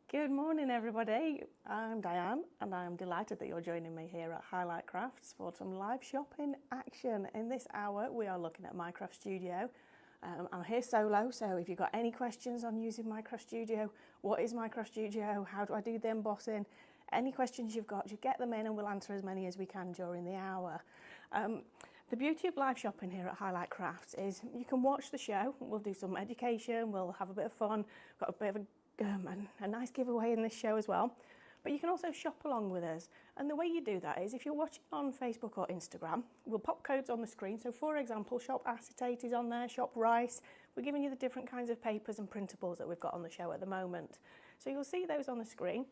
Good morning everybody, I'm Diane and I'm delighted that you're joining me here at Highlight Crafts for some live shopping action. In this hour we are looking at Minecraft Studio. I'm here solo, so if you've got any questions on using Minecraft Studio, what is Minecraft Studio, how do I do the embossing, any questions you've got, just get them in and we'll answer as many as we can during the hour. The beauty of live shopping here at Highlight Crafts is you can watch the show, we'll do some education, we'll have a bit of fun, got a bit of a nice giveaway in this show as well. But you can also shop along with us. And the way you do that is if you're watching on Facebook or Instagram, we'll pop codes on the screen. So for example, Shop Acetate is on there, Shop Rice. We're giving you the different kinds of papers and printables that we've got on the show at the moment. So you'll see those on the screen.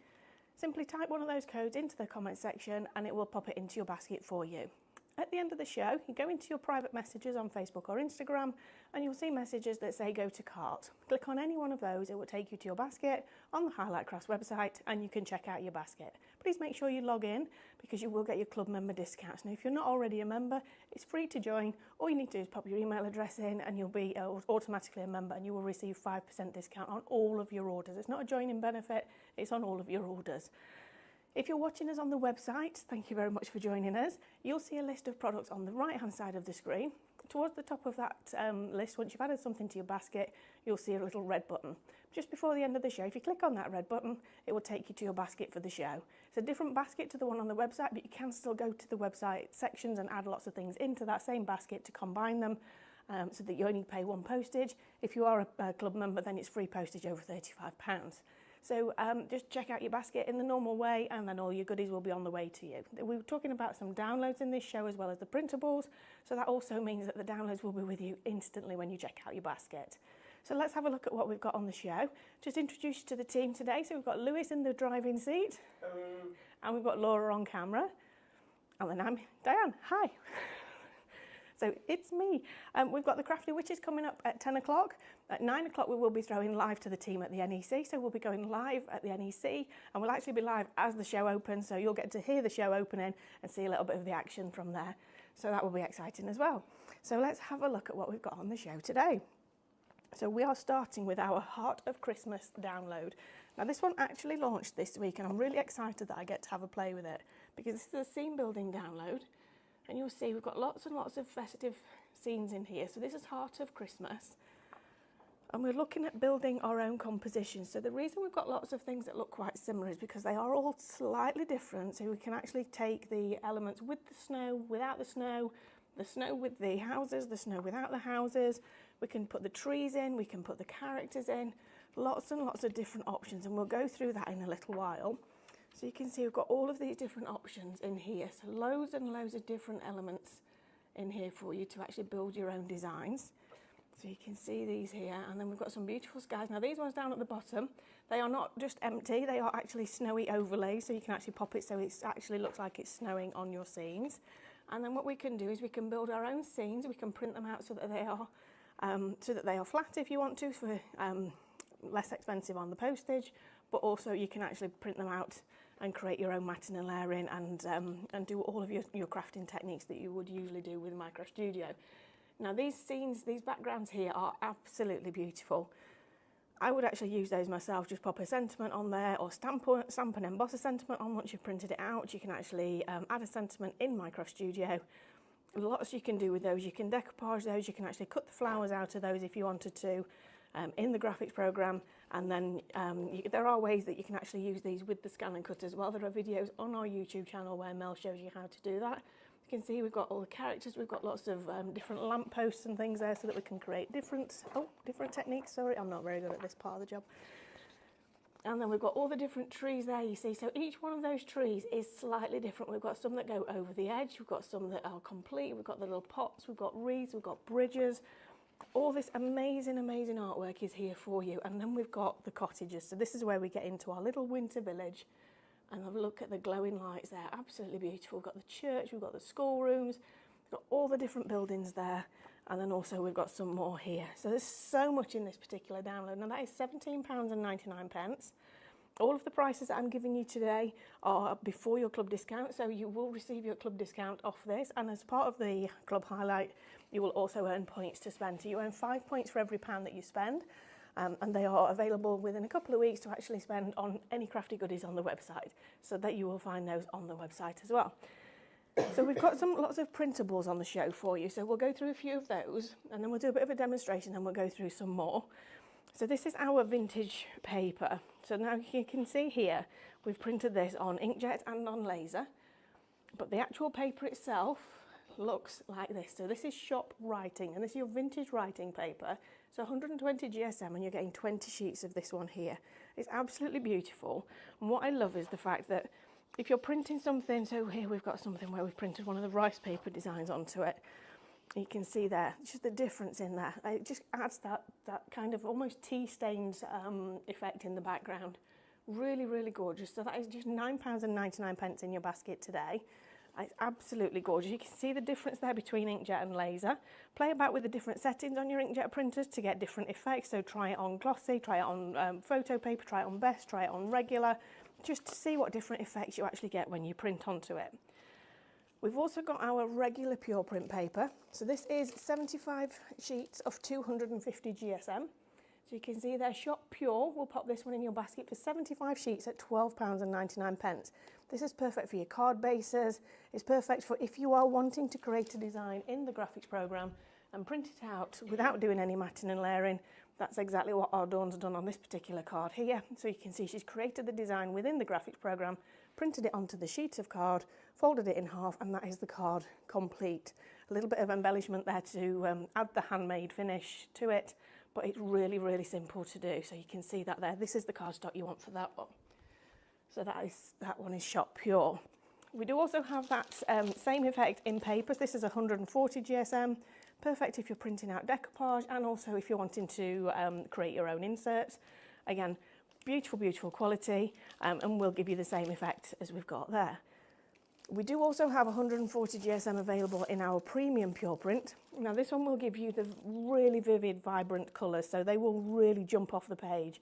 Simply type one of those codes into the comment section and it will pop it into your basket for you. At the end of the show, you go into your private messages on Facebook or Instagram and you'll see messages that say go to cart. Click on any one of those, it will take you to your basket on the Highlight Crafts website and you can check out your basket. Please make sure you log in because you will get your club member discounts. Now if you're not already a member, it's free to join. All you need to do is pop your email address in and you'll be automatically a member and you will receive 5% discount on all of your orders. It's not a joining benefit, it's on all of your orders. If you're watching us on the website, thank you very much for joining us. You'll see a list of products on the right hand side of the screen. Towards the top of that list, once you've added something to your basket, you'll see a little red button. Just before the end of the show, if you click on that red button, it will take you to your basket for the show. It's a different basket to the one on the website, but you can still go to the website sections and add lots of things into that same basket to combine them so that you only pay one postage. If you are a club member, then it's free postage over £35. So just check out your basket in the normal way and then all your goodies will be on the way to you. We were talking about some downloads in this show as well as the printables, so that also means that the downloads will be with you instantly when you check out your basket. So let's have a look at what we've got on the show. Just introduce you to the team today. So we've got Lewis in the driving seat. Hello. And we've got Laura on camera. And then I'm Diane. Hi. So it's me. We've got the Crafty Witches coming up at 10 o'clock. At 9 o'clock we will be throwing live to the team at the NEC. So we'll be going live at the NEC and we'll actually be live as the show opens. So you'll get to hear the show opening and see a little bit of the action from there. So that will be exciting as well. So let's have a look at what we've got on the show today. So we are starting with our Heart of Christmas download. Now this one actually launched this week and I'm really excited that I get to have a play with it because this is a scene building download. And you'll see we've got lots and lots of festive scenes in here. So this is Heart of Christmas. And we're looking at building our own compositions. So the reason we've got lots of things that look quite similar is because they are all slightly different. So we can actually take the elements with the snow, without the snow with the houses, the snow without the houses. We can put the trees in, we can put the characters in. Lots and lots of different options. And we'll go through that in a little while. So you can see we've got all of these different options in here. So loads and loads of different elements in here for you to actually build your own designs. So you can see these here, and then we've got some beautiful skies. Now these ones down at the bottom, they are not just empty, they are actually snowy overlays, so you can actually pop it so it actually looks like it's snowing on your scenes. And then what we can do is we can build our own scenes, we can print them out so that they are flat if you want to, for less expensive on the postage, but also you can actually print them out and create your own matting and layering and do all of your crafting techniques that you would usually do with Minecraft Studio. Now these scenes, these backgrounds here are absolutely beautiful. I would actually use those myself, just pop a sentiment on there or stamp and emboss a sentiment on once you've printed it out. You can actually add a sentiment in Minecraft Studio. Lots you can do with those. You can decoupage those, you can actually cut the flowers out of those if you wanted to. In the graphics program, and then there are ways that you can actually use these with the scan and cut as well. There are videos on our YouTube channel where Mel shows you how to do that. You can see we've got all the characters, we've got lots of different lampposts and things there so that we can create different techniques. Sorry, I'm not very good at this part of the job. And then we've got all the different trees there, you see. So each one of those trees is slightly different. We've got some that go over the edge, we've got some that are complete, we've got the little pots, we've got wreaths, we've got bridges. All this amazing, amazing artwork is here for you. And then we've got the cottages. So this is where we get into our little winter village. And have a look at the glowing lights there. Absolutely beautiful. We've got the church, we've got the schoolrooms, we've got all the different buildings there. And then also we've got some more here. So there's so much in this particular download. Now that is £17.99. All of the prices that I'm giving you today are before your club discount, so you will receive your club discount off this, and as part of the club highlight you will also earn points to spend. So you earn 5 points for every £1 that you spend, and they are available within a couple of weeks to actually spend on any crafty goodies on the website, so that you will find those on the website as well. So we've got lots of printables on the show for you, so we'll go through a few of those, and then we'll do a bit of a demonstration, and we'll go through some more. So this is our vintage paper. So now you can see here, we've printed this on inkjet and on laser, but the actual paper itself looks like this. So this is shop writing, and this is your vintage writing paper. So 120 GSM, and you're getting 20 sheets of this one here. It's absolutely beautiful. And what I love is the fact that if you're printing something, so here we've got something where we've printed one of the rice paper designs onto it. You can see there, just the difference in there. It just adds that kind of almost tea-stained effect in the background. Really, really gorgeous. So that is just £9.99 in your basket today. It's absolutely gorgeous. You can see the difference there between inkjet and laser. Play about with the different settings on your inkjet printers to get different effects. So try it on glossy, try it on photo paper, try it on best, try it on regular, just to see what different effects you actually get when you print onto it. We've also got our regular pure print paper. So this is 75 sheets of 250 GSM. So you can see there, Shop Pure will pop this one in your basket for 75 sheets at £12.99. This is perfect for your card bases. It's perfect for if you are wanting to create a design in the graphics program and print it out without doing any matting and layering. That's exactly what our Dawn's done on this particular card here. So you can see she's created the design within the graphics program, printed it onto the sheet of card, folded it in half, and that is the card complete. A little bit of embellishment there to add the handmade finish to it, but it's really, really simple to do. So you can see that there. This is the cardstock you want for that one. So that one is Shop Pure. We do also have that same effect in papers. This is 140 GSM. Perfect if you're printing out decoupage, and also if you're wanting to create your own inserts. Again, beautiful, beautiful quality, and we'll give you the same effect as we've got there. We do also have 140 GSM available in our premium pure print. Now this one will give you the really vivid, vibrant colours, so they will really jump off the page.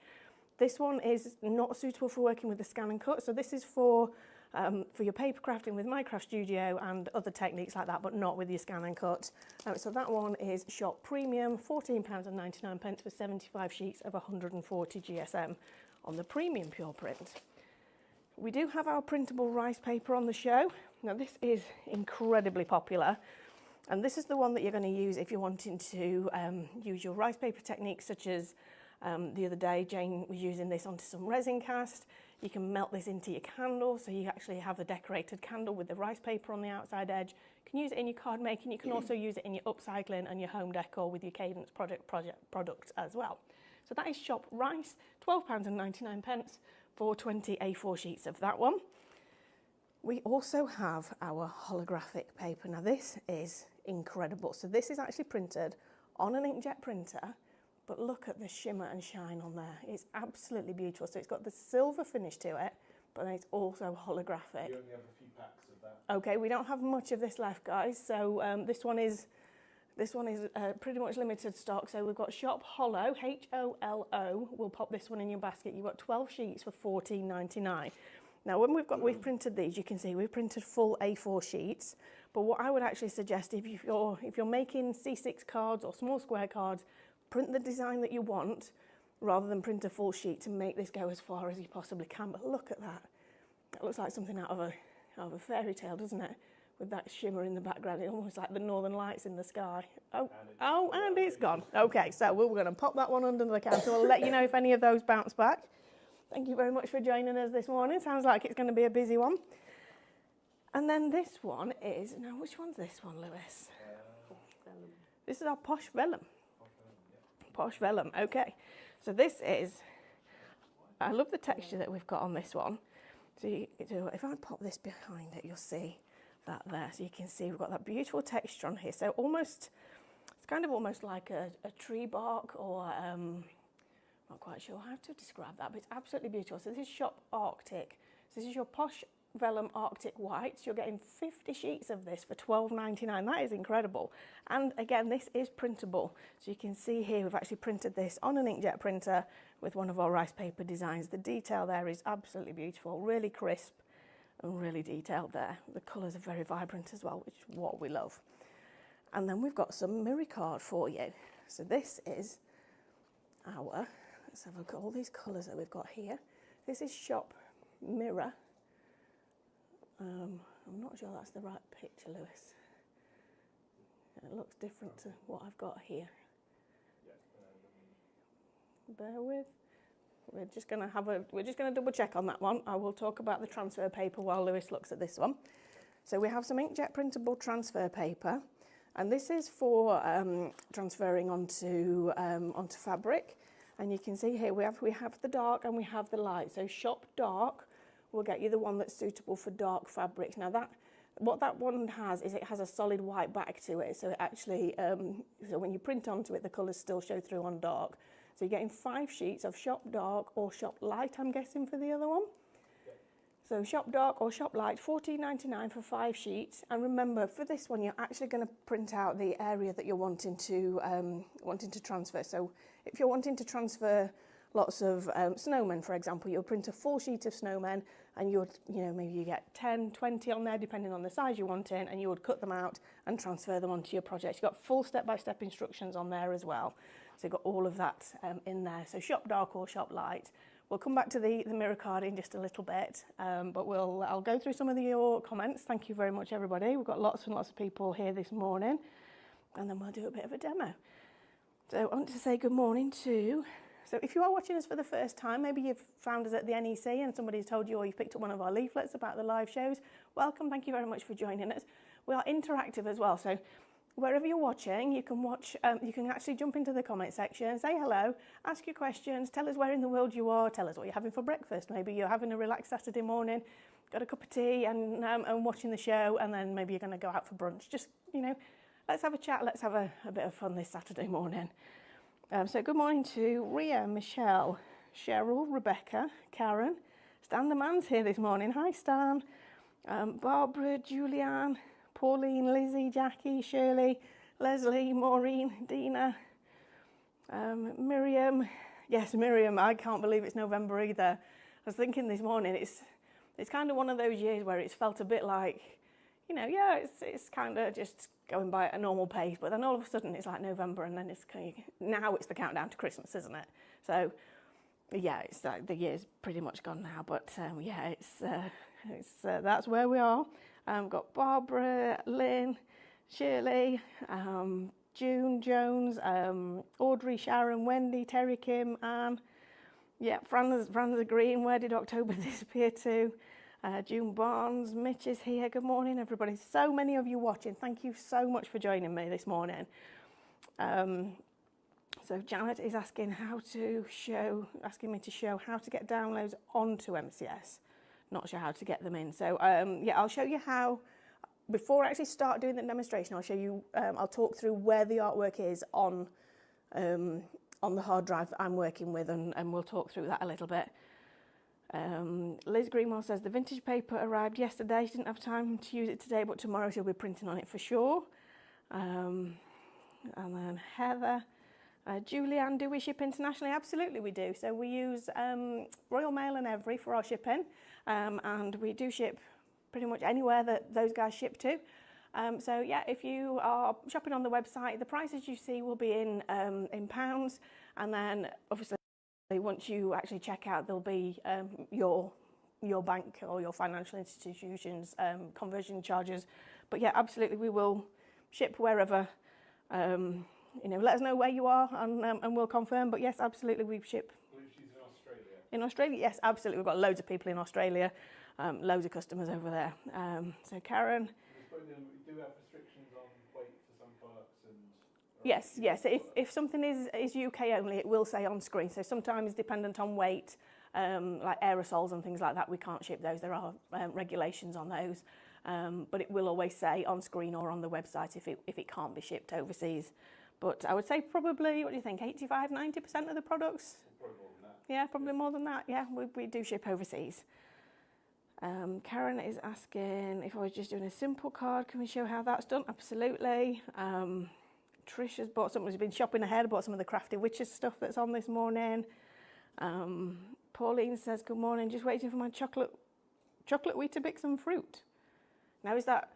This one is not suitable for working with the scan and cut, so this is for your paper crafting with My Craft Studio and other techniques like that, but not with your scan and cut. So that one is Shop Premium, £14.99 for 75 sheets of 140 GSM on the premium pure print. We do have our printable rice paper on the show. Now this is incredibly popular, and this is the one that you're going to use if you're wanting to use your rice paper techniques, such as the other day Jane was using this onto some resin cast. You can melt this into your candle, so you actually have a decorated candle with the rice paper on the outside edge. You can use it in your card making. You can also use it in your upcycling and your home decor with your Cadence products as well. So that is Shop Rice, £12.99 for 20 A4 sheets of that one. We also have our holographic paper. Now this is incredible. So this is actually printed on an inkjet printer, but look at the shimmer and shine on there. It's absolutely beautiful. So it's got the silver finish to it, but then it's also holographic. You only have a few packs of that. Okay, we don't have much of this left, guys. So this one is pretty much limited stock. So we've got Shop Holo, H-O-L-O. We'll pop this one in your basket. You've got 12 sheets for £14.99. Now, when we've printed these, you can see we've printed full A4 sheets. But what I would actually suggest, if you're making C6 cards or small square cards, print the design that you want rather than print a full sheet to make this go as far as you possibly can. But look at that. That looks like something out of a fairy tale, doesn't it? With that shimmer in the background, it's almost like the northern lights in the sky. And it's gone. Okay, so we're going to pop that one under the counter. We'll let you know if any of those bounce back. Thank you very much for joining us this morning. Sounds like it's going to be a busy one. And then this one is, now which one's this one, Lewis? This is our Posh Vellum. Posh Vellum, okay. So this is, I love the texture that we've got on this one. So if I pop this behind it, you'll see that there. So you can see we've got that beautiful texture on here. So it's kind of almost like a tree bark, or not quite sure how to describe that, but it's absolutely beautiful. So this is Shop Arctic. So this is your Posh Vellum Arctic Whites. You're getting 50 sheets of this for £12.99. That is incredible. And again, this is printable. So you can see here we've actually printed this on an inkjet printer with one of our rice paper designs. The detail there is absolutely beautiful, really crisp and really detailed there. The colours are very vibrant as well, which is what we love. And then we've got some mirror card for you. So this is our Let's have a look at all these colours that we've got here. This is Shop Mirror. I'm not sure that's the right picture, Lewis. It looks different to what I've got here. Bear with. We're just going to double check on that one. I will talk about the transfer paper while Lewis looks at this one. So we have some inkjet printable transfer paper, and this is for transferring onto fabric. And you can see here we have the dark and we have the light. So Shop Dark will get you the one that's suitable for dark fabrics. Now what that one has is it has a solid white back to it, so it actually so when you print onto it, the colours still show through on dark. So you're getting 5 sheets of Shop Dark or Shop Light, I'm guessing, for the other one. Yep. So Shop Dark or Shop Light, $14.99 for 5 sheets. And remember, for this one, you're actually going to print out the area that you're wanting to transfer. So if you're wanting to transfer lots of snowmen, for example, you'll print a full sheet of snowmen, and maybe you get 10, 20 on there, depending on the size you want in, and you would cut them out and transfer them onto your project. You've got full step-by-step instructions on there as well. So you've got all of that in there. So Shop Dark or Shop Light. We'll come back to the mirror card in just a little bit, but I'll go through some of your comments. Thank you very much, everybody. We've got lots and lots of people here this morning, and then we'll do a bit of a demo. So I want to say good morning to... So if you are watching us for the first time, maybe you've found us at the NEC and somebody's told you, or you've picked up one of our leaflets about the live shows, welcome, thank you very much for joining us. We are interactive as well, so wherever you're watching, you can actually jump into the comment section, say hello, ask your questions, tell us where in the world you are, tell us what you're having for breakfast. Maybe you're having a relaxed Saturday morning, got a cup of tea and watching the show, and then maybe you're going to go out for brunch. Just, let's have a chat, let's have a bit of fun this Saturday morning. So good morning to Ria, Michelle, Cheryl, Rebecca, Karen. Stan the man's here this morning. Hi, Stan. Barbara, Julianne, Pauline, Lizzie, Jackie, Shirley, Leslie, Maureen, Dina, Miriam. Yes, Miriam, I can't believe it's November either. I was thinking this morning, it's kind of one of those years where it's felt a bit like, it's kind of just going by at a normal pace, but then all of a sudden it's like November, and then now it's the countdown to Christmas, isn't it? So yeah, it's like the year's pretty much gone now, but that's where we are. Got Barbara, Lynn, Shirley, June, Jones, Audrey, Sharon, Wendy, Terry, Kim, Anne. Yeah, Fran's agreeing. Where did October disappear to? June Barnes, Mitch is here. Good morning, everybody. So many of you watching. Thank you so much for joining me this morning. So Janet is asking me to show how to get downloads onto MCS. Not sure how to get them in. So I'll show you how. Before I actually start doing the demonstration, I'll show you. I'll talk through where the artwork is on the hard drive that I'm working with, and we'll talk through that a little bit. Liz Greenwell says the vintage paper arrived yesterday. She didn't have time to use it today, but tomorrow she'll be printing on it for sure. And then Heather, Julianne, do we ship internationally? Absolutely we do. So we use Royal Mail and Every for our shipping, and we do ship pretty much anywhere that those guys ship to. So yeah, if you are shopping on the website, the prices you see will be in pounds, and then obviously once you actually check out, there'll be your bank or your financial institution's conversion charges. But yeah, absolutely, we will ship wherever. Let us know where you are, and we'll confirm. But yes, absolutely, we ship. I believe she's in Australia. In Australia, yes, absolutely. We've got loads of people in Australia, loads of customers over there. So Karen. We do have restrictions on weight for some products and. Yes. If something is UK only, it will say on screen. So sometimes, dependent on weight, like aerosols and things like that, we can't ship those. There are regulations on those, but it will always say on screen or on the website if it can't be shipped overseas. But I would say probably, what do you think, 85, 90% of the products? Probably more than that. Yeah, probably more than that. Yeah, we do ship overseas. Karen is asking if I was just doing a simple card, can we show how that's done? Absolutely. Trish has bought something, she's been shopping ahead, bought some of the Crafty Witches stuff that's on this morning. Pauline says, good morning, just waiting for my chocolate Weetabix and fruit. Now, is that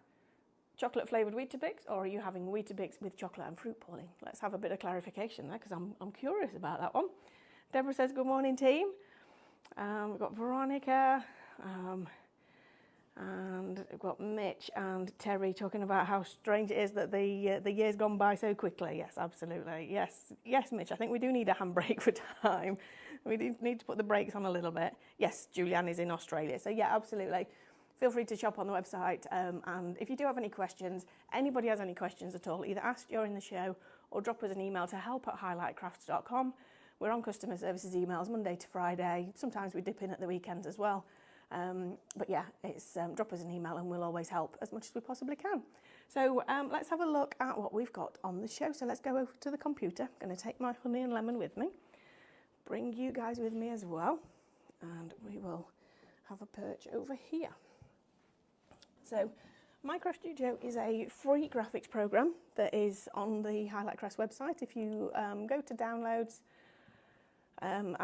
chocolate flavoured Weetabix, or are you having Weetabix with chocolate and fruit, Pauline? Let's have a bit of clarification there, because I'm curious about that one. Deborah says, good morning, team. We've got Veronica, and we've got Mitch and Terry talking about how strange it is that the year's gone by so quickly. Yes, absolutely. Yes, Mitch, I think we do need a handbrake for time. We do need to put the brakes on a little bit. Yes, Julianne is in Australia. So yeah, absolutely. Feel free to shop on the website. And if you do have any questions, anybody has any questions at all, either ask during the show or drop us an email to help@highlightcrafts.com. We're on customer services emails Monday to Friday. Sometimes we dip in at the weekends as well. But yeah, it's drop us an email and we'll always help as much as we possibly can. So let's have a look at what we've got on the show. So let's go over to the computer. I'm going to take my honey and lemon with me. Bring you guys with me as well. And we will have a perch over here. So Minecraft Studio is a free graphics program that is on the Highlight Crafts website. If you go to downloads, and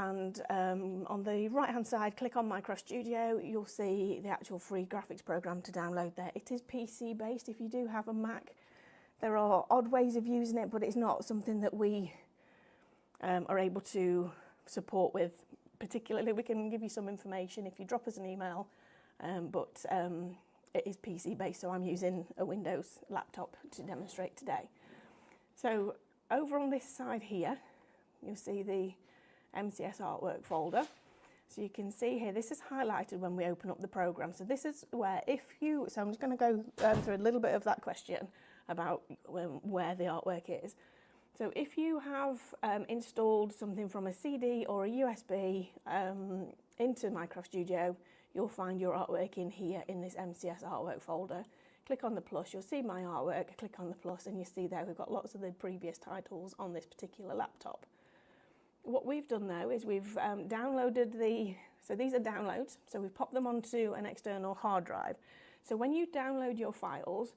on the right hand side click on Minecraft Studio, you'll see the actual free graphics program to download there. It is PC based. If you do have a Mac, there are odd ways of using it, but it's not something that we are able to support with particularly. We can give you some information if you drop us an email, but it is PC based, so I'm using a Windows laptop to demonstrate today. So over on this side here you'll see the MCS artwork folder. So you can see here, this is highlighted when we open up the program. So this is where so I'm just going to go through a little bit of that question about where the artwork is. So if you have installed something from a CD or a USB into Minecraft Studio, you'll find your artwork in here in this MCS artwork folder. Click on the plus, you'll see my artwork, click on the plus and you see there we've got lots of the previous titles on this particular laptop. What we've done though is we've downloaded so these are downloads, so we've popped them onto an external hard drive. So when you download your files,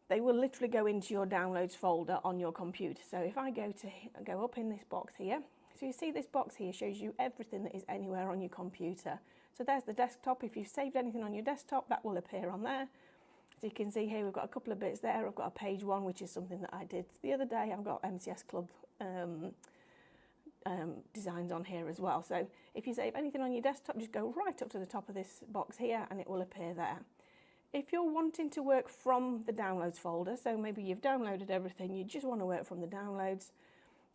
they will literally go into your downloads folder on your computer. So if I go up in this box here, so you see this box here shows you everything that is anywhere on your computer. So there's the desktop. If you've saved anything on your desktop, that will appear on there. So you can see here we've got a couple of bits there. I've got a page one, which is something that I did the other day. I've got MCS Club designs on here as well. So if you save anything on your desktop, just go right up to the top of this box here and it will appear there. If you're wanting to work from the downloads folder, so maybe you've downloaded everything, you just want to work from the downloads,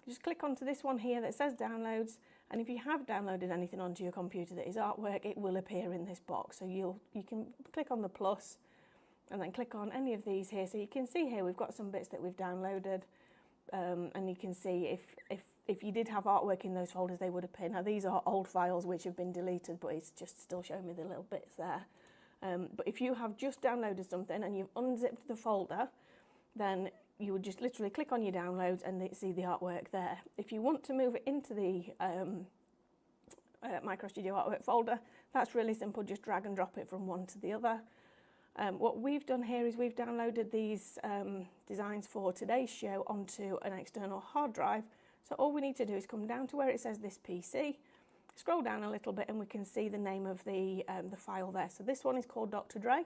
just click onto this one here that says downloads, and if you have downloaded anything onto your computer that is artwork, it will appear in this box. So you can click on the plus and then click on any of these here. So you can see here we've got some bits that we've downloaded, and you can see if you did have artwork in those folders, they would appear. Now these are old files which have been deleted, but it's just still showing me the little bits there. But if you have just downloaded something and you've unzipped the folder, then you would just literally click on your downloads and see the artwork there. If you want to move it into the Minecraft Studio artwork folder, that's really simple. Just drag and drop it from one to the other. What we've done here is we've downloaded these designs for today's show onto an external hard drive. So all we need to do is come down to where it says this PC, scroll down a little bit and we can see the name of the file there. So this one is called Dr. Dre.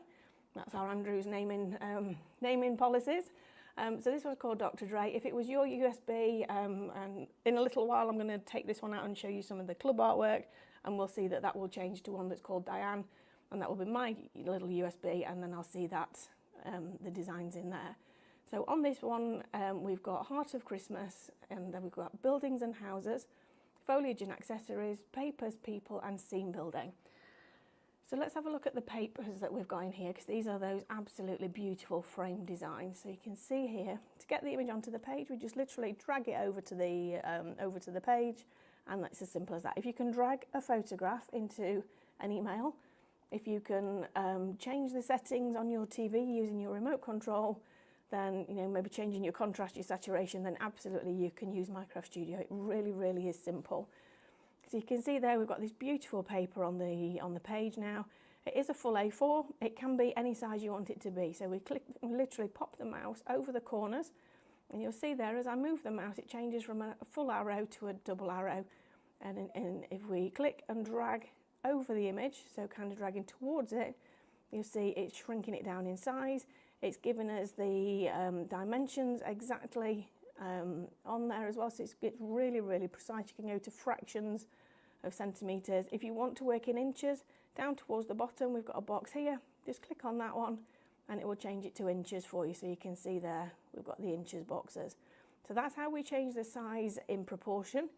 That's our Andrew's naming policies. So this one's called Dr. Dre. If it was your USB, and in a little while I'm going to take this one out and show you some of the club artwork, and we'll see that will change to one that's called Diane, and that will be my little USB, and then I'll see that the designs in there. So on this one we've got Heart of Christmas, and then we've got buildings and houses, foliage and accessories, papers, people and scene building. So let's have a look at the papers that we've got in here, because these are those absolutely beautiful frame designs. So you can see here, to get the image onto the page, we just literally drag it over to the page, and that's as simple as that. If you can drag a photograph into an email, if you can change the settings on your TV using your remote control, then maybe changing your contrast, your saturation, then absolutely you can use Minecraft Studio. It really, really is simple. So you can see there we've got this beautiful paper on the page now. It is a full A4. It can be any size you want it to be. So we literally pop the mouse over the corners, and you'll see there as I move the mouse it changes from a full arrow to a double arrow. And if we click and drag over the image, so kind of dragging towards it, you'll see it's shrinking it down in size. It's given us the dimensions exactly on there as well, so it's really, really precise. You can go to fractions of centimetres. If you want to work in inches, down towards the bottom we've got a box here. Just click on that one and it will change it to inches for you, so you can see there we've got the inches boxes. So that's how we change the size in proportion.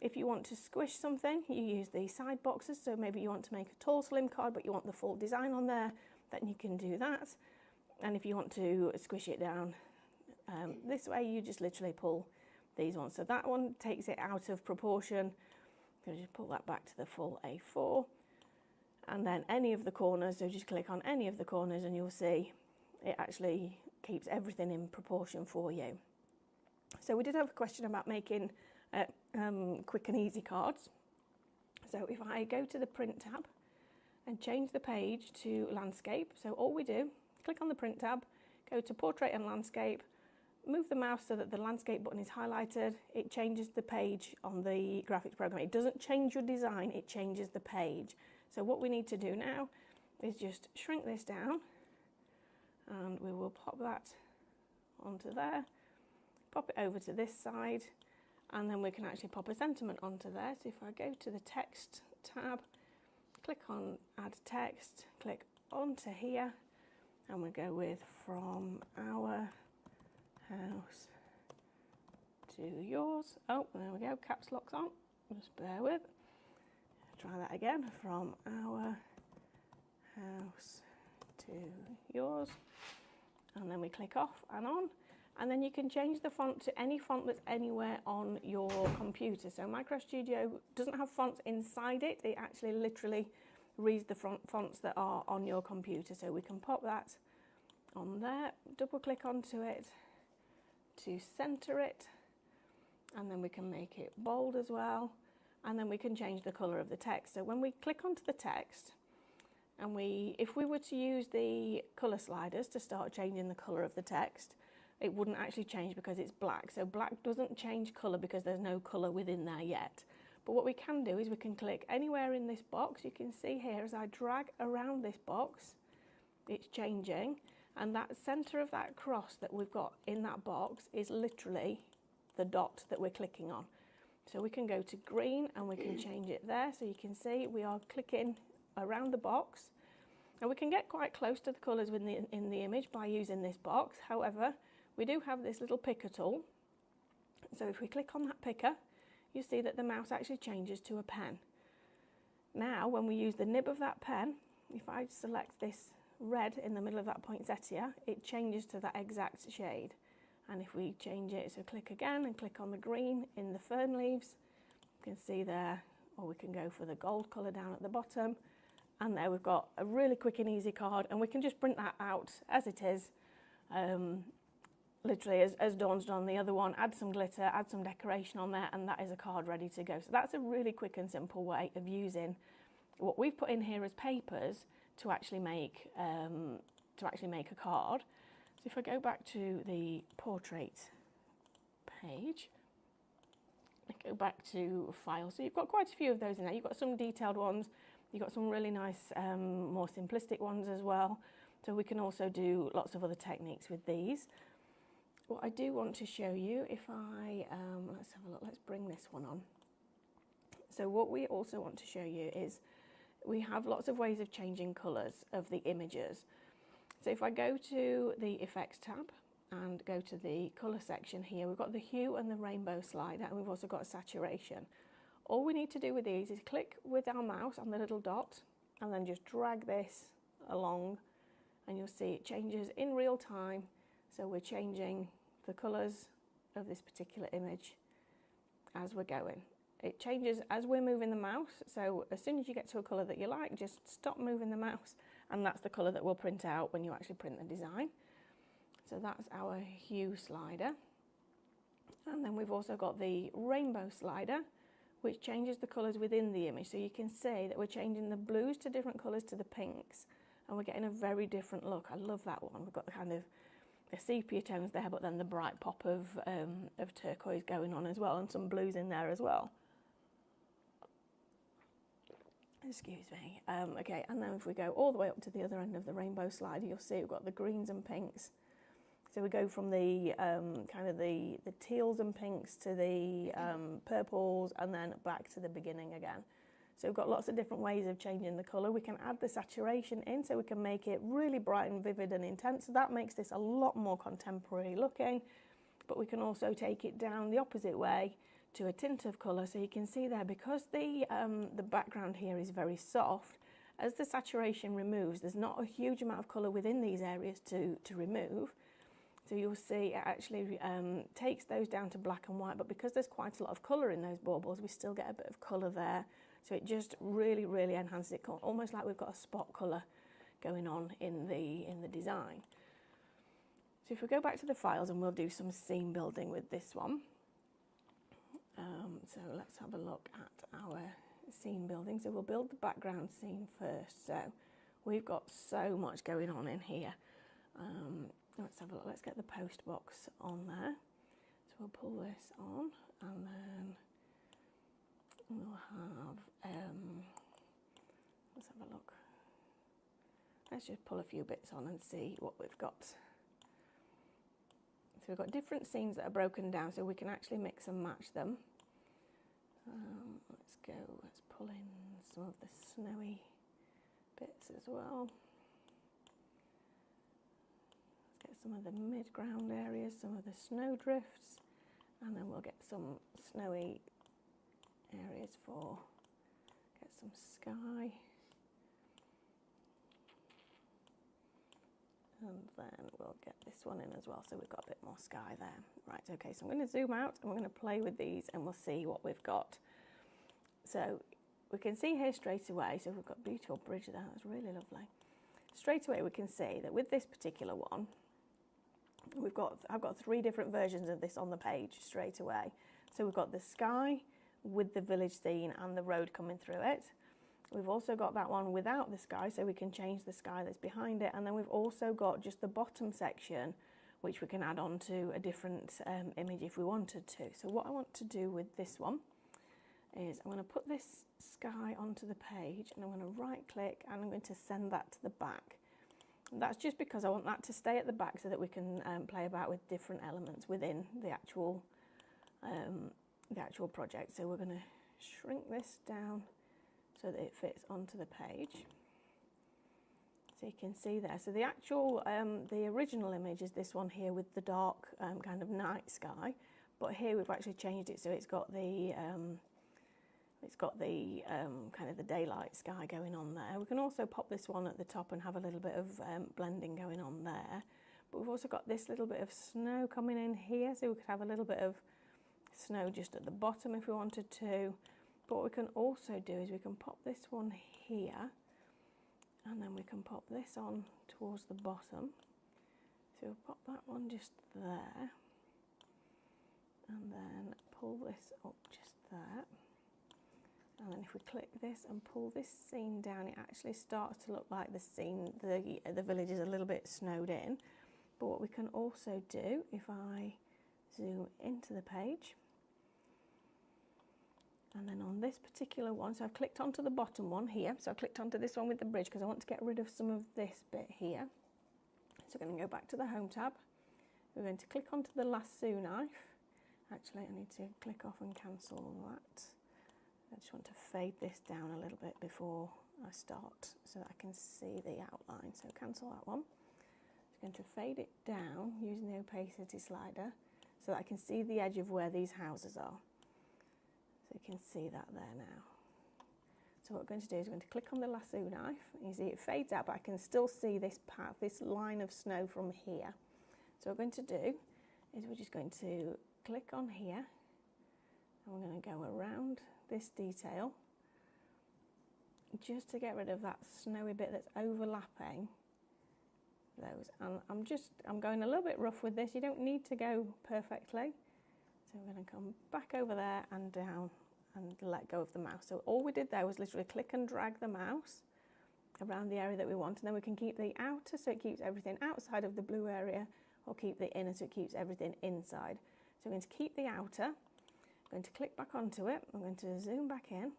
If you want to squish something, you use the side boxes, so maybe you want to make a tall slim card but you want the full design on there, then you can do that. And if you want to squish it down this way, you just literally pull these ones. So that one takes it out of proportion. I'm going to just pull that back to the full A4. And then any of the corners, so just click on any of the corners and you'll see it actually keeps everything in proportion for you. So we did have a question about making quick and easy cards. So if I go to the print tab and change the page to landscape, so all we do, click on the print tab, go to portrait and landscape, move the mouse so that the landscape button is highlighted. It changes the page on the graphics program. It doesn't change your design, it changes the page. So what we need to do now is just shrink this down and we will pop that onto there, pop it over to this side, and then we can actually pop a sentiment onto there. So if I go to the text tab, click on add text, click onto here, and we go with from our house to yours. Oh, there we go, caps lock's on, just bear with. Try that again, from our house to yours, and then we click off and on, and then you can change the font to any font that's anywhere on your computer. So Minecraft Studio doesn't have fonts inside it, it actually literally reads the fonts that are on your computer. So we can pop that on there, double click onto it to center it, and then we can make it bold as well. And then we can change the colour of the text. So when we click onto the text, and if we were to use the colour sliders to start changing the colour of the text, it wouldn't actually change because it's black. So black doesn't change colour because there's no colour within there yet. But what we can do is we can click anywhere in this box. You can see here as I drag around this box, it's changing. And that centre of that cross that we've got in that box is literally the dot that we're clicking on. So we can go to green and we can change it there. So you can see we are clicking around the box. Now we can get quite close to the colours in the image by using this box. However, we do have this little picker tool. So if we click on that picker, you see that the mouse actually changes to a pen. Now when we use the nib of that pen, if I select this red in the middle of that poinsettia, it changes to that exact shade. And if we change it, so click again and click on the green in the fern leaves, you can see there, or we can go for the gold colour down at the bottom. And there we've got a really quick and easy card, and we can just print that out as it is, literally as Dawn's done the other one, add some glitter, add some decoration on there, and that is a card ready to go. So that's a really quick and simple way of using what we've put in here as papers to actually make a card. So if I go back to the portrait page, I go back to file. So you've got quite a few of those in there. You've got some detailed ones. You've got some really nice, more simplistic ones as well. So we can also do lots of other techniques with these. What I do want to show you, if I, let's have a look, let's bring this one on. So what we also want to show you is we have lots of ways of changing colours of the images. So if I go to the Effects tab and go to the colour section here, we've got the hue and the rainbow slider, and we've also got saturation. All we need to do with these is click with our mouse on the little dot and then just drag this along, and you'll see it changes in real time. So we're changing the colours of this particular image as we're going. It changes as we're moving the mouse, so as soon as you get to a colour that you like, just stop moving the mouse, and that's the colour that will print out when you actually print the design. So that's our hue slider. And then we've also got the rainbow slider, which changes the colours within the image. So you can see that we're changing the blues to different colours to the pinks, and we're getting a very different look. I love that one. We've got the kind of the sepia tones there, but then the bright pop of turquoise going on as well, and some blues in there as well. Excuse me. Okay, and then if we go all the way up to the other end of the rainbow slider, you'll see we've got the greens and pinks. So we go from the kind of the teals and pinks to the purples, and then back to the beginning again. So we've got lots of different ways of changing the colour. We can add the saturation in, so we can make it really bright and vivid and intense. So that makes this a lot more contemporary looking. But we can also take it down the opposite way to a tint of colour. So you can see there, because the background here is very soft, as the saturation removes, there's not a huge amount of colour within these areas to remove. So you'll see it actually takes those down to black and white, but because there's quite a lot of colour in those baubles, we still get a bit of colour there. So it just really, really enhances it, almost like we've got a spot colour going on in the design. So if we go back to the files, and we'll do some scene building with this one. So let's have a look at our scene building. So we'll build the background scene first. So we've got so much going on in here. Let's have a look. Let's get the post box on there. So we'll pull this on, and then we'll have, let's have a look. Let's just pull a few bits on and see what we've got. So we've got different scenes that are broken down, so we can actually mix and match them. Let's pull in some of the snowy bits as well. Let's get some of the mid-ground areas, some of the snow drifts, and then we'll get some snowy areas get some sky. And then we'll get this one in as well, so we've got a bit more sky there. Right, okay, so I'm going to zoom out and we're going to play with these and we'll see what we've got. So we can see here straight away, so we've got a beautiful bridge there, that's really lovely. Straight away we can see that with this particular one, I've got 3 different versions of this on the page straight away. So we've got the sky with the village scene and the road coming through it. We've also got that one without the sky, so we can change the sky that's behind it. And then we've also got just the bottom section, which we can add on to a different image if we wanted to. So what I want to do with this one is I'm going to put this sky onto the page, and I'm going to right click and I'm going to send that to the back. And that's just because I want that to stay at the back so that we can play about with different elements within the actual project. So we're going to shrink this down so that it fits onto the page. So you can see there. So the actual, the original image is this one here with the dark kind of night sky, but here we've actually changed it so it's got the kind of the daylight sky going on there. We can also pop this one at the top and have a little bit of blending going on there. But we've also got this little bit of snow coming in here, so we could have a little bit of snow just at the bottom if we wanted to. But what we can also do is we can pop this one here, and then we can pop this on towards the bottom. So we'll pop that one just there, and then pull this up just there. And then if we click this and pull this scene down, it actually starts to look like the scene, the village is a little bit snowed in. But what we can also do, if I zoom into the page, and then on this particular one, so I've clicked onto the bottom one here, so I've clicked onto this one with the bridge because I want to get rid of some of this bit here. So I'm going to go back to the Home tab. We're going to click onto the lasso knife. Actually, I need to click off and cancel that. I just want to fade this down a little bit before I start so that I can see the outline. So cancel that one. I'm going to fade it down using the opacity slider so that I can see the edge of where these houses are. So you can see that there now. So what we're going to do is we're going to click on the lasso knife. You see it fades out, but I can still see this path, this line of snow from here. So what we're going to do is we're just going to click on here, and we're going to go around this detail just to get rid of that snowy bit that's overlapping those. And I'm going a little bit rough with this. You don't need to go perfectly. So we're going to come back over there and down and let go of the mouse. So all we did there was literally click and drag the mouse around the area that we want, and then we can keep the outer so it keeps everything outside of the blue area, or keep the inner so it keeps everything inside. So we're going to keep the outer. I'm going to click back onto it. I'm going to zoom back in,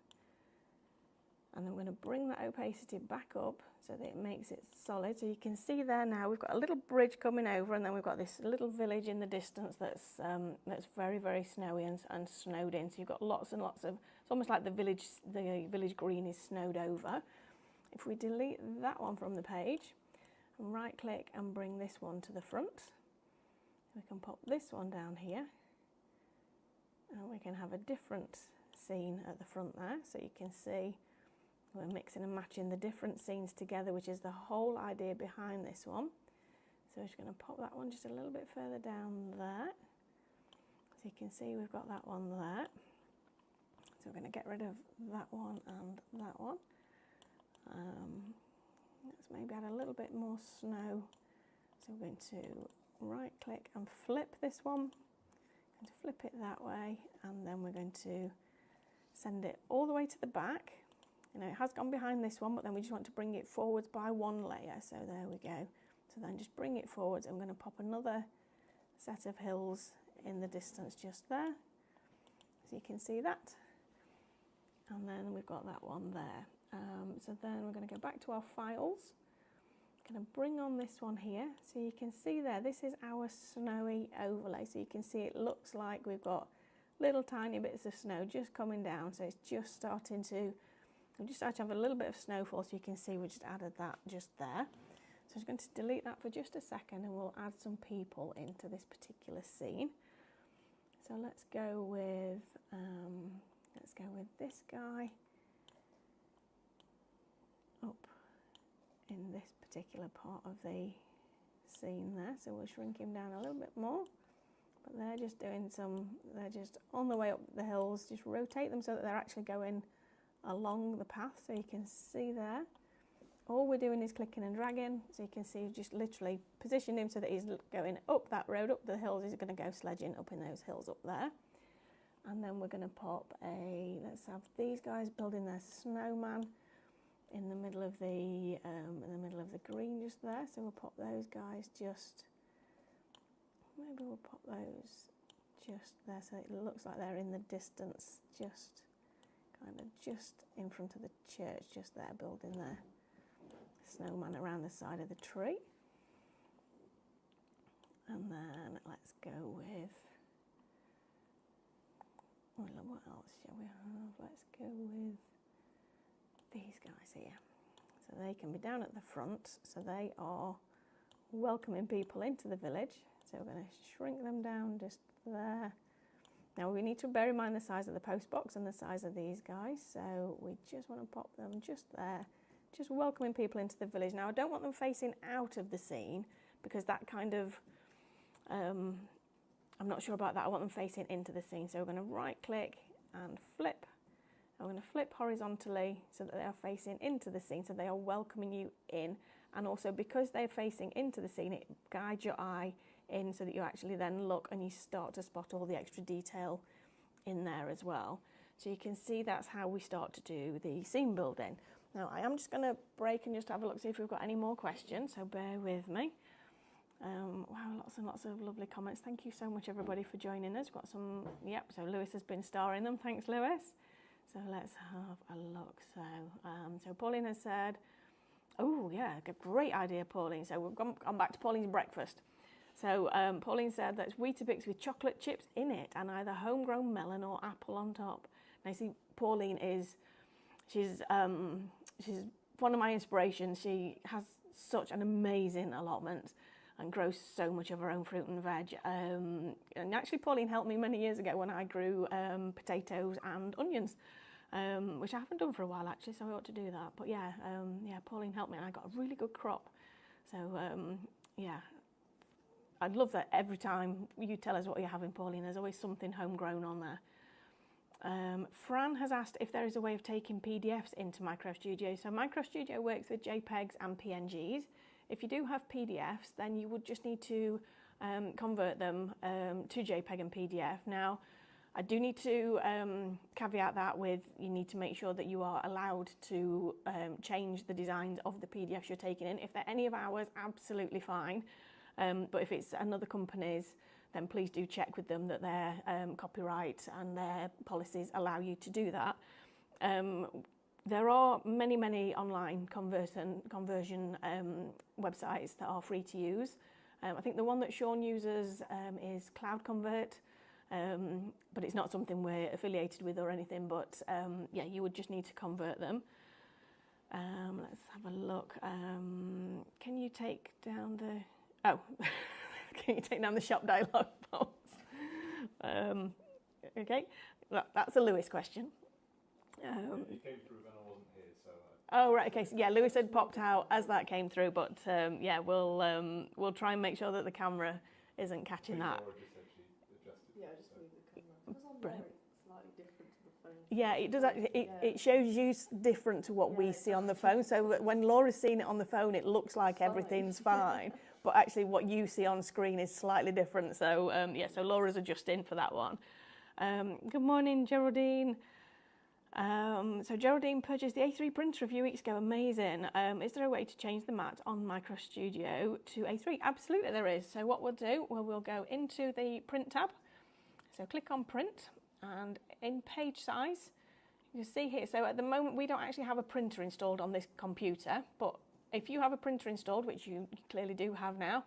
And then we're going to bring that opacity back up so that it makes it solid. So you can see there now we've got a little bridge coming over, and then we've got this little village in the distance that's very, very snowy and snowed in. So you've got lots and lots of, it's almost like the village green is snowed over. If we delete that one from the page and right click and bring this one to the front, we can pop this one down here and we can have a different scene at the front there. So you can see we're mixing and matching the different scenes together, which is the whole idea behind this one. So we're just going to pop that one just a little bit further down there. So you can see we've got that one there. So we're going to get rid of that one and that one. Let's maybe add a little bit more snow. So we're going to right click and flip this one. Going to flip it that way, and then we're going to send it all the way to the back. You know, it has gone behind this one, but then we just want to bring it forwards by one layer. So there we go. So then just bring it forwards. I'm going to pop another set of hills in the distance just there. So you can see that. And then we've got that one there. So then we're going to go back to our files. Going to bring on this one here. So you can see there, this is our snowy overlay. So you can see it looks like we've got little tiny bits of snow just coming down. So it's just starting to, we just start to have a little bit of snowfall. So you can see we just added that just there. So I'm just going to delete that for just a second, and we'll add some people into this particular scene. So let's go with this guy up in this particular part of the scene there. So we'll shrink him down a little bit more. But they're just doing they're just on the way up the hills. Just rotate them so that they're actually going along the path. So you can see there. All we're doing is clicking and dragging. So you can see we've just literally positioned him so that he's going up that road, up the hills. He's going to go sledging up in those hills up there. And then we're going to pop let's have these guys building their snowman in the middle of the green just there. So we'll pop those guys maybe we'll pop those just there so it looks like they're in the distance, just in front of the church just there, building their snowman around the side of the tree. And then let's go with, what else shall we have? Let's go with these guys here. So they can be down at the front, so they are welcoming people into the village. So we're going to shrink them down just there. Now we need to bear in mind the size of the post box and the size of these guys, so we just want to pop them just there, just welcoming people into the village. Now I don't want them facing out of the scene because that kind of, I'm not sure about that. I want them facing into the scene. So we're going to right click and flip. I'm going to flip horizontally so that they are facing into the scene, so they are welcoming you in. And also because they're facing into the scene, it guides your eye in so that you actually then look and you start to spot all the extra detail in there as well. So you can see that's how we start to do the scene building. Now I am just going to break and just have a look, see if we've got any more questions, so bear with me. Wow, lots and lots of lovely comments. Thank you so much everybody for joining us. We've got some, yep, so Lewis has been starring them. Thanks Lewis. So let's have a look. So Pauline has said, oh yeah, great idea Pauline. So we've gone back to Pauline's breakfast. So Pauline said that's Weetabix with chocolate chips in it and either homegrown melon or apple on top. Now you see Pauline she's one of my inspirations. She has such an amazing allotment and grows so much of her own fruit and veg. And actually Pauline helped me many years ago when I grew potatoes and onions, which I haven't done for a while actually, so I ought to do that. But yeah, Pauline helped me and I got a really good crop. So yeah, I'd love that every time you tell us what you're having, Pauline, there's always something homegrown on there. Fran has asked if there is a way of taking PDFs into Minecraft Studio. So Minecraft Studio works with JPEGs and PNGs. If you do have PDFs, then you would just need to convert them to JPEG and PDF. Now, I do need to caveat that with you need to make sure that you are allowed to change the designs of the PDFs you're taking in. If they're any of ours, absolutely fine. But if it's another company's, then please do check with them that their copyright and their policies allow you to do that. there are many online conversion websites that are free to use. I think the one that Sean uses is Cloud Convert, but it's not something we're affiliated with or anything, but yeah, you would just need to convert them. Let's have a look. Can you take down the... Oh, can you take down the shop dialog box? Okay, that's a Lewis question. It came through when I wasn't here, so... Oh, right, okay. So, yeah, Lewis had popped out as that came through, but yeah, we'll try and make sure that the camera isn't catching that. Yeah, just move the camera. Because on there it's slightly different to the phone. Yeah, it does actually, it shows you different to what we see on the phone. So when Laura's seen it on the phone, it looks like everything's fine, but actually what you see on screen is slightly different. So yeah, so Laura's adjusting for that one. Good morning, Geraldine. So Geraldine purchased the A3 printer a few weeks ago. Amazing. Is there a way to change the mat on Microsoft Studio to A3? Absolutely there is. So what we'll do, we'll go into the print tab. So click on print, and in page size, you see here, so at the moment we don't actually have a printer installed on this computer, but if you have a printer installed, which you clearly do have now,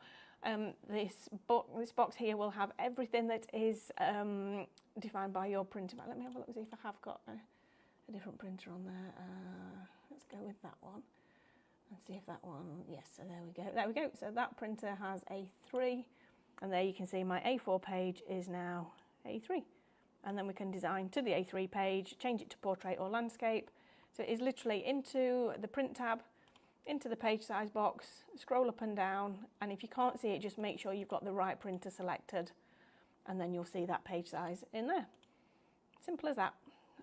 this box here will have everything that is defined by your printer. Let me have a look and see if I have got a different printer on there. Let's go with that one and see if that one, yes, so there we go. So that printer has A3, and there you can see my A4 page is now A3. And then we can design to the A3 page, change it to portrait or landscape. So it is literally into the print tab, into the page size box, scroll up and down, and if you can't see it, just make sure you've got the right printer selected, and then you'll see that page size in there. Simple as that.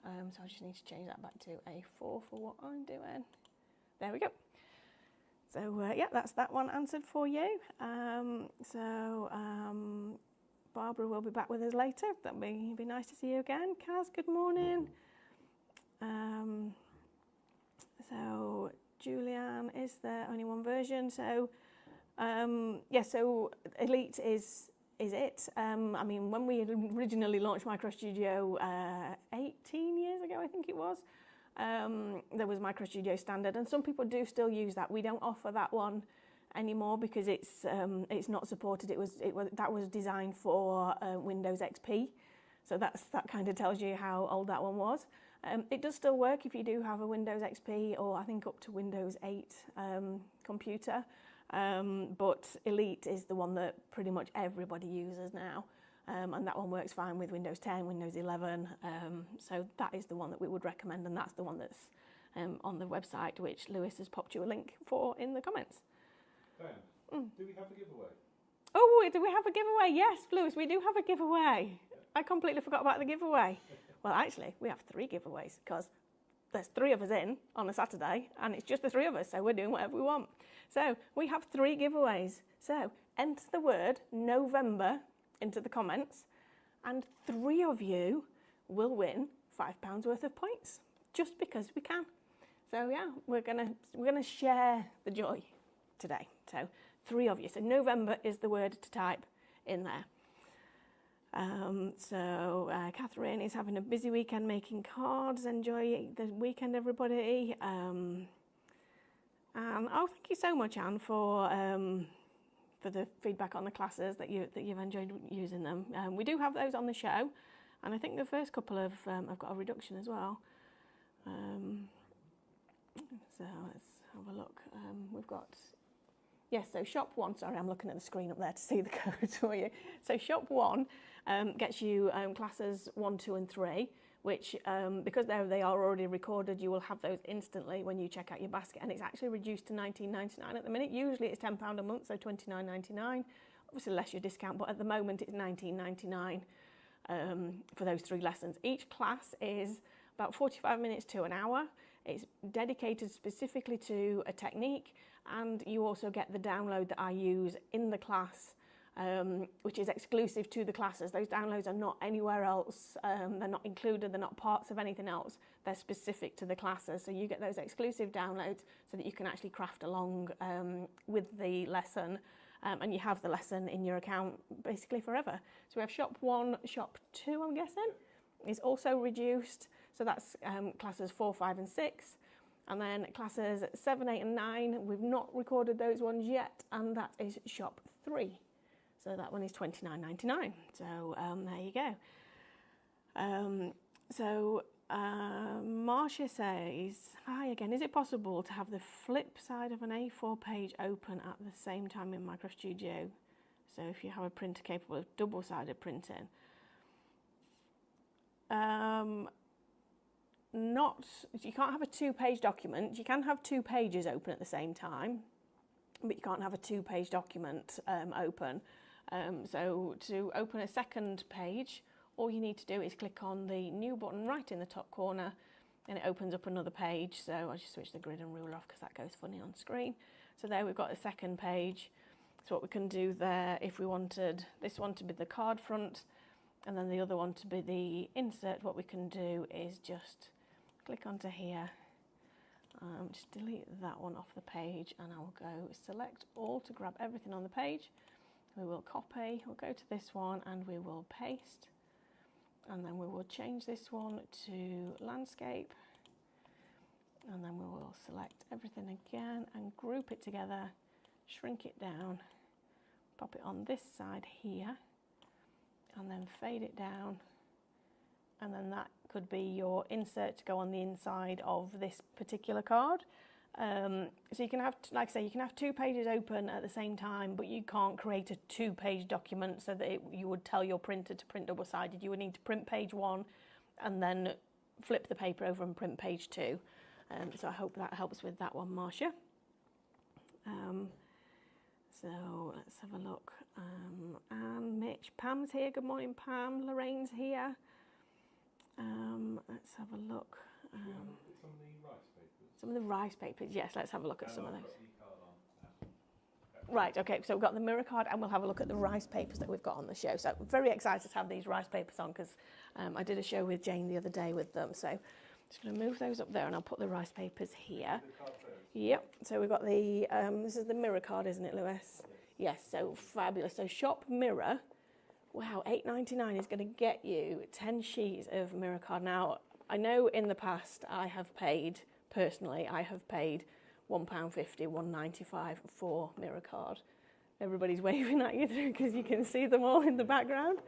So I just need to change that back to A4 for what I'm doing. There we go. So yeah, that's that one answered for you. Barbara will be back with us later. That'll be nice to see you again. Kaz, good morning. So Julianne, is there only one version? So yeah, so Elite is it. I mean, when we originally launched Microsoft Studio 18 years ago, I think it was, there was Microsoft Studio Standard, and some people do still use that. We don't offer that one anymore because it's not supported. That was designed for Windows XP, so that kind of tells you how old that one was. It does still work if you do have a Windows XP or I think up to Windows 8 computer, but Elite is the one that pretty much everybody uses now, and that one works fine with Windows 10, Windows 11, so that is the one that we would recommend, and that's the one that's on the website, which Lewis has popped you a link for in the comments. Diane, do we have a giveaway? Oh, do we have a giveaway? Yes, Lewis, we do have a giveaway. I completely forgot about the giveaway. Well, actually, we have 3 giveaways because there's 3 of us in on a Saturday and it's just the 3 of us, so we're doing whatever we want. So we have 3 giveaways. So enter the word November into the comments and 3 of you will win £5 worth of points just because we can. So yeah, we're gonna share the joy today. So 3 of you. So November is the word to type in there. Catherine is having a busy weekend making cards. Enjoy the weekend, everybody. And oh, thank you so much, Anne, for the feedback on the classes that you've enjoyed using them. We do have those on the show, and I think the first couple have got a reduction as well. So let's have a look. We've got. Yes, so Shop 1, sorry, I'm looking at the screen up there to see the code for you. So Shop 1 gets you classes 1, 2 and 3, which because they are already recorded, you will have those instantly when you check out your basket, and it's actually reduced to £19.99 at the minute. Usually it's £10 a month, so £29.99, obviously less your discount, but at the moment it's £19.99 for those 3 lessons. Each class is about 45 minutes to an hour. It's dedicated specifically to a technique, and you also get the download that I use in the class, which is exclusive to the classes. Those downloads are not anywhere else. They're not included. They're not parts of anything else. They're specific to the classes. So you get those exclusive downloads so that you can actually craft along with the lesson, and you have the lesson in your account basically forever. So we have Shop 1, Shop 2, I'm guessing, is also reduced. So that's classes 4, 5 and 6. And then classes 7, 8 and 9, we've not recorded those ones yet, and that is shop 3. So that one is $29.99. So there you go. Marcia says, hi again, is it possible to have the flip side of an A4 page open at the same time in Minecraft Studio? So if you have a printer capable of double-sided printing. You can't have a 2-page document. You can have 2 pages open at the same time, but you can't have a 2-page document open. So to open a second page, all you need to do is click on the new button right in the top corner, and it opens up another page. So I'll just switch the grid and ruler off because that goes funny on screen. So there we've got a second page. So what we can do there, if we wanted this one to be the card front and then the other one to be the insert, what we can do is just click onto here, just delete that one off the page, and I'll go select all to grab everything on the page. We will copy, we'll go to this one and we will paste, and then we will change this one to landscape, and then we will select everything again and group it together, shrink it down, pop it on this side here, and then fade it down, and then that could be your insert to go on the inside of this particular card. So you can have, like I say, you can have 2 pages open at the same time, but you can't create a 2-page document so that you would tell your printer to print double-sided. You would need to print page 1 and then flip the paper over and print page 2. So I hope that helps with that one, Marcia. So let's have a look. And Mitch, Pam's here. Good morning, Pam. Lorraine's here. Let's have a look. Some of the rice papers, yes, let's have a look at some of those. Right, okay, so we've got the mirror card and we'll have a look at the rice papers that we've got on the show. So I'm very excited to have these rice papers on because I did a show with Jane the other day with them. So I'm just going to move those up there and I'll put the rice papers here. Yep, so we've got the, this is the mirror card, isn't it, Lewis? Yes, so fabulous. So shop mirror, wow, $8.99 is going to get you 10 sheets of mirror card. Now, I know in the past I have paid, personally, I have paid £1.50, £1.95 for mirror card. Everybody's waving at you because you can see them all in the background.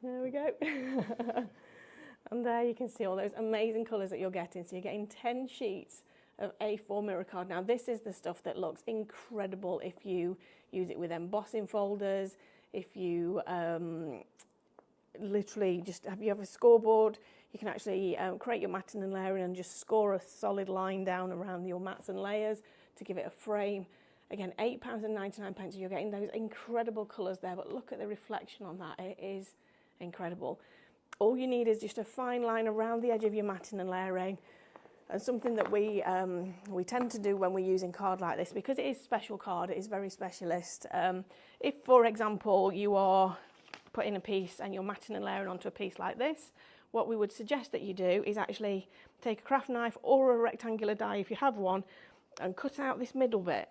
There we go. And there you can see all those amazing colours that you're getting. So you're getting 10 sheets of A4 mirror card. Now this is the stuff that looks incredible if you use it with embossing folders, if you literally just have a scoreboard. You can actually create your matting and layering and just score a solid line down around your mats and layers to give it a frame. Again, £8.99, you're getting those incredible colours there, but look at the reflection on that. It is incredible. All you need is just a fine line around the edge of your matting and layering, and something that we tend to do when we're using card like this, because it is special card, it is very specialist. If, for example, you are putting a piece and you're matting and layering onto a piece like this, what we would suggest that you do is actually take a craft knife or a rectangular die if you have one and cut out this middle bit,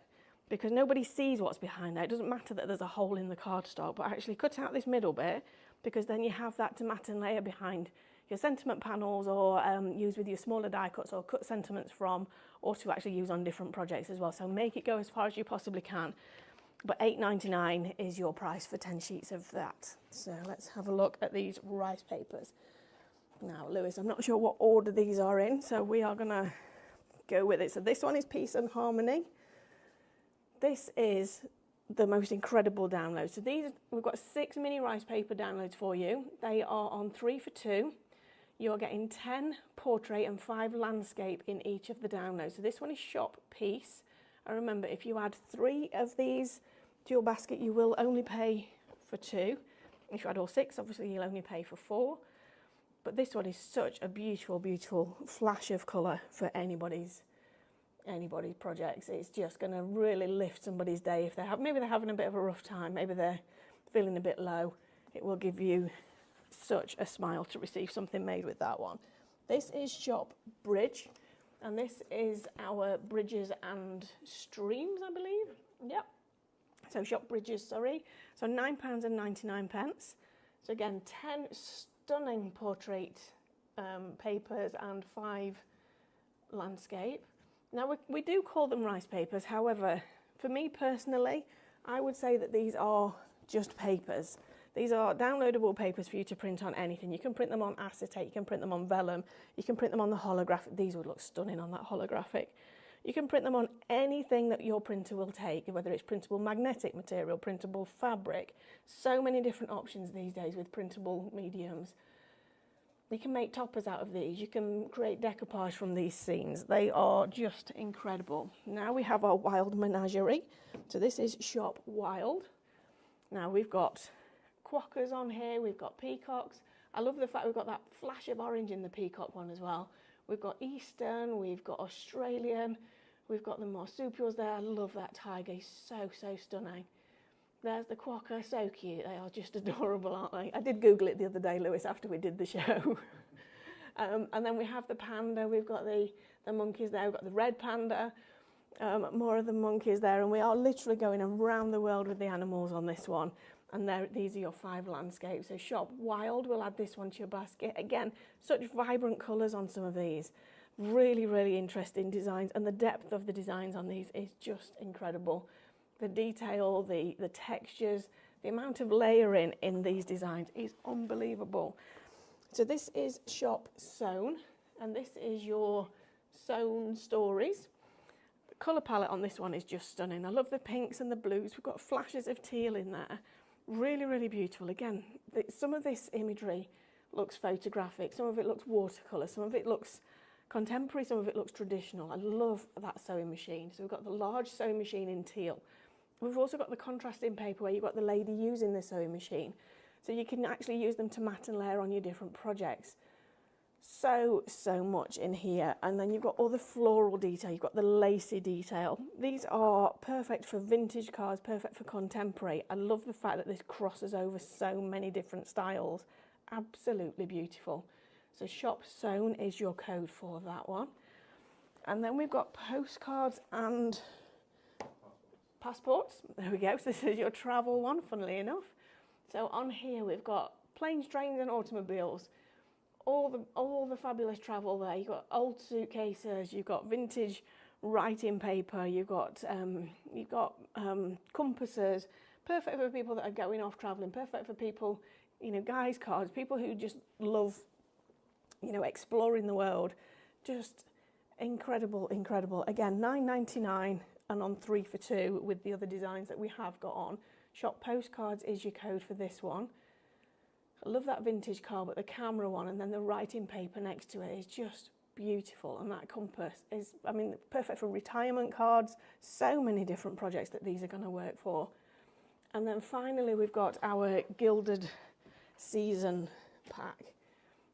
because nobody sees what's behind there. It doesn't matter that there's a hole in the cardstock, but actually cut out this middle bit, because then you have that to mat and layer behind your sentiment panels, or use with your smaller die cuts, or cut sentiments from, or to actually use on different projects as well. So make it go as far as you possibly can. But $8.99 is your price for 10 sheets of that. So let's have a look at these rice papers. Now, Lewis, I'm not sure what order these are in, so we are going to go with it. So this one is Peace and Harmony. This is the most incredible download. So these, we've got 6 mini rice paper downloads for you. They are on 3 for 2. You're getting 10 portrait and 5 landscape in each of the downloads. So this one is Shop Peace. And remember, if you add 3 of these to your basket, you will only pay for 2. If you add all 6, obviously you'll only pay for 4. But this one is such a beautiful, beautiful flash of colour for anybody's projects. It's just going to really lift somebody's day. If maybe they're having a bit of a rough time, maybe they're feeling a bit low, it will give you such a smile to receive something made with that one. This is Shop Bridge, and this is our bridges and streams, I believe. Yep. So Shop Bridges, sorry. So £9.99. So again, 10 stunning portrait papers and 5 landscape. Now we do call them rice papers, however, for me personally, I would say that these are just papers. These are downloadable papers for you to print on anything. You can print them on acetate, you can print them on vellum, you can print them on the holographic. These would look stunning on that holographic. You can print them on anything that your printer will take, whether it's printable magnetic material, printable fabric. So many different options these days with printable mediums. You can make toppers out of these. You can create decoupage from these scenes. They are just incredible. Now we have our wild menagerie. So this is Shop Wild. Now we've got quokkas on here. We've got peacocks. I love the fact we've got that flash of orange in the peacock one as well. We've got Eastern, we've got Australian, we've got the marsupials there. I love that tiger, he's so stunning. There's the quokka, so cute. They are just adorable, aren't they? I did Google it the other day, Lewis, after we did the show. And then we have the panda, we've got the monkeys there, we've got the red panda, more of the monkeys there, and we are literally going around the world with the animals on this one. And these are your 5 landscapes. So Shop Wild, we'll add this one to your basket. Again, such vibrant colours on some of these. Really interesting designs. And the depth of the designs on these is just incredible. The detail, the textures, the amount of layering in these designs is unbelievable. So this is Shop Sewn. And this is your sewn stories. The colour palette on this one is just stunning. I love the pinks and the blues. We've got flashes of teal in there. Really beautiful. Again, some of this imagery looks photographic, some of it looks watercolour, some of it looks contemporary, some of it looks traditional. I love that sewing machine. So we've got the large sewing machine in teal. We've also got the contrasting paper where you've got the lady using the sewing machine. So you can actually use them to mat and layer on your different projects. So much in here. And then you've got all the floral detail, you've got the lacy detail. These are perfect for vintage cards, perfect for contemporary. I love the fact that this crosses over so many different styles. Absolutely beautiful. So Shop Sewn is your code for that one. And then we've got postcards and passports. There we go. So this is your travel one, funnily enough. So on here we've got planes, trains and automobiles. All the fabulous travel there. You've got old suitcases, you've got vintage writing paper, you've got compasses. Perfect for people that are going off travelling. Perfect for people, guys' cards. People who just love, exploring the world. Just incredible. Again, $9.99 and on 3 for 2 with the other designs that we have got on. Shop Postcards is your code for this one. I love that vintage card, but the camera one and then the writing paper next to it is just beautiful. And that compass is, perfect for retirement cards. So many different projects that these are going to work for. And then finally, we've got our Gilded Season pack.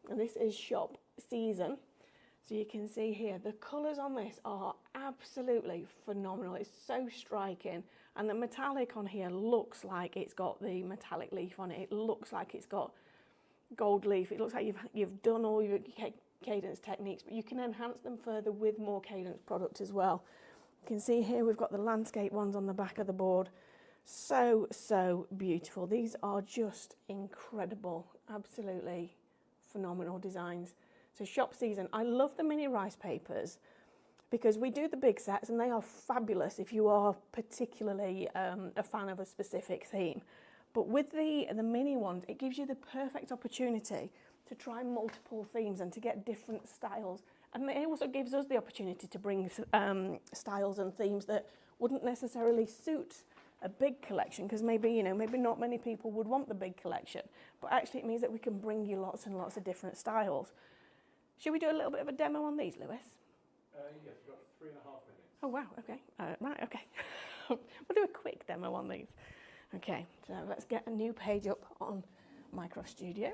And this is Shop Season. So you can see here, the colours on this are absolutely phenomenal. It's so striking. And the metallic on here looks like it's got the metallic leaf on it. It looks like it's got gold leaf. It looks like you've done all your cadence techniques, but you can enhance them further with more cadence product as well. You can see here we've got the landscape ones on the back of the board. So beautiful. These are just incredible. Absolutely phenomenal designs. So Shop Season. I love the mini rice papers because we do the big sets and they are fabulous if you are particularly a fan of a specific theme. But with the mini ones, it gives you the perfect opportunity to try multiple themes and to get different styles. And it also gives us the opportunity to bring styles and themes that wouldn't necessarily suit a big collection, because maybe not many people would want the big collection. But actually it means that we can bring you lots and lots of different styles. Should we do a little bit of a demo on these, Lewis? Yes, we've got 3.5 minutes. Oh, wow, okay. Right, okay. We'll do a quick demo on these. Okay, so let's get a new page up on Microsoft Studio.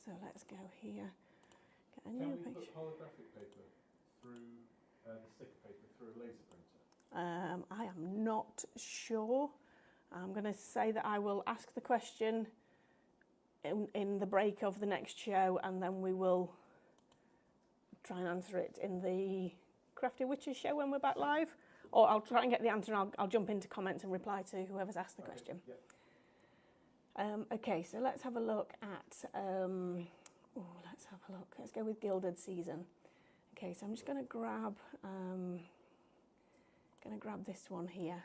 So let's go here, get a new page. Can we put holographic paper through the sticker paper through a laser printer? I am not sure. I'm going to say that I will ask the question in the break of the next show, and then we will try and answer it in the Crafty Witches show when we're back live. Or I'll try and get the answer and I'll jump into comments and reply to whoever's asked the question. Yep. Okay, so let's have a look at let's have a look. Let's go with Gilded Season. Okay, so I'm just going to grab this one here,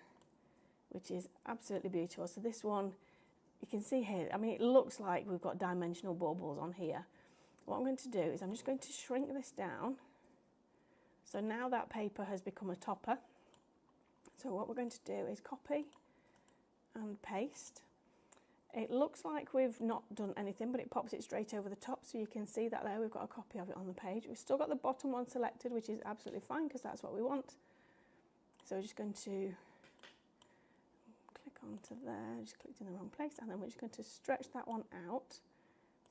which is absolutely beautiful. So this one, you can see here, I mean, it looks like we've got dimensional baubles on here. What I'm going to do is I'm just going to shrink this down. So now that paper has become a topper. So what we're going to do is copy and paste. It looks like we've not done anything, but it pops it straight over the top, so you can see that there we've got a copy of it on the page. We've still got the bottom one selected, which is absolutely fine because that's what we want. So we're just going to click onto there, just clicked in the wrong place, and then we're just going to stretch that one out.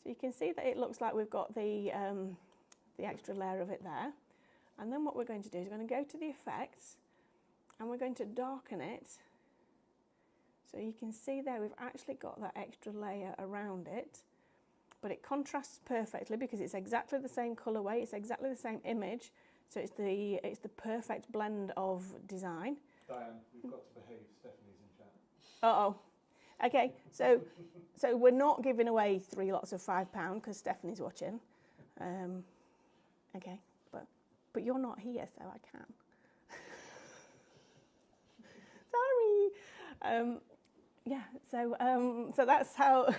So you can see that it looks like we've got the extra layer of it there. And then what we're going to do is we're going to go to the effects and we're going to darken it. So you can see there we've actually got that extra layer around it, but it contrasts perfectly because it's exactly the same colourway, it's exactly the same image, so it's the perfect blend of design. Diane, we've got to behave. Stephanie's in chat. Uh-oh. Okay, so we're not giving away 3 lots of £5 because Stephanie's watching. Okay, but you're not here, so I can. Sorry. Yeah, so that's how.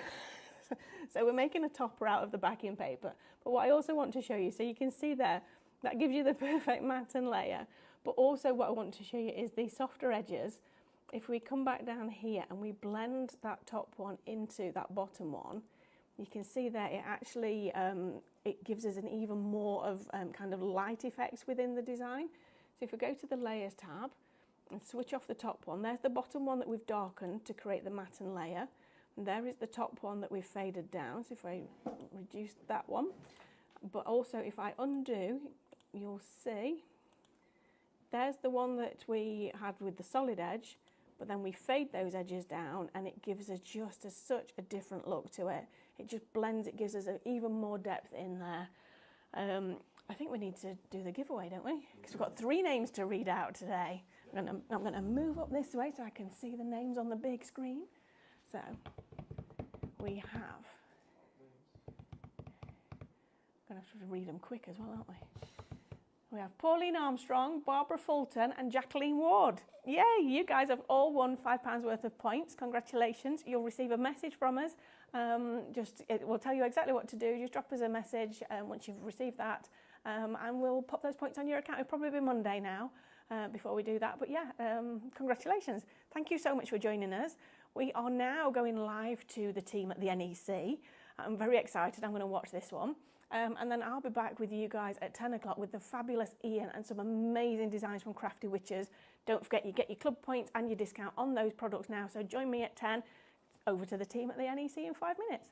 So we're making a topper out of the backing paper. But what I also want to show you, so you can see there, that gives you the perfect matte and layer. But also what I want to show you is the softer edges. If we come back down here and we blend that top one into that bottom one, you can see there it actually it gives us an even more of kind of light effects within the design. So if we go to the Layers tab and switch off the top one, there's the bottom one that we've darkened to create the matte and layer. And there is the top one that we've faded down. So if I reduce that one, but also if I undo, you'll see there's the one that we had with the solid edge, but then we fade those edges down and it gives us just such a different look to it. It just blends, it gives us even more depth in there. I think we need to do the giveaway, don't we? Because we've got 3 names to read out today. I'm going to move up this way so I can see the names on the big screen. So we have, I'm going to have to read them quick as well, aren't we? We have Pauline Armstrong, Barbara Fulton and Jacqueline Ward. Yay, you guys have all won £5 worth of points. Congratulations. You'll receive a message from us. It will tell you exactly what to do. Just drop us a message once you've received that and we'll pop those points on your account. It'll probably be Monday now before we do that. But yeah, congratulations. Thank you so much for joining us. We are now going live to the team at the NEC. I'm very excited. I'm going to watch this one. And then I'll be back with you guys at 10 o'clock with the fabulous Ian and some amazing designs from Crafty Witches. Don't forget, you get your club points and your discount on those products now. So join me at 10. Over to the team at the NEC in 5 minutes.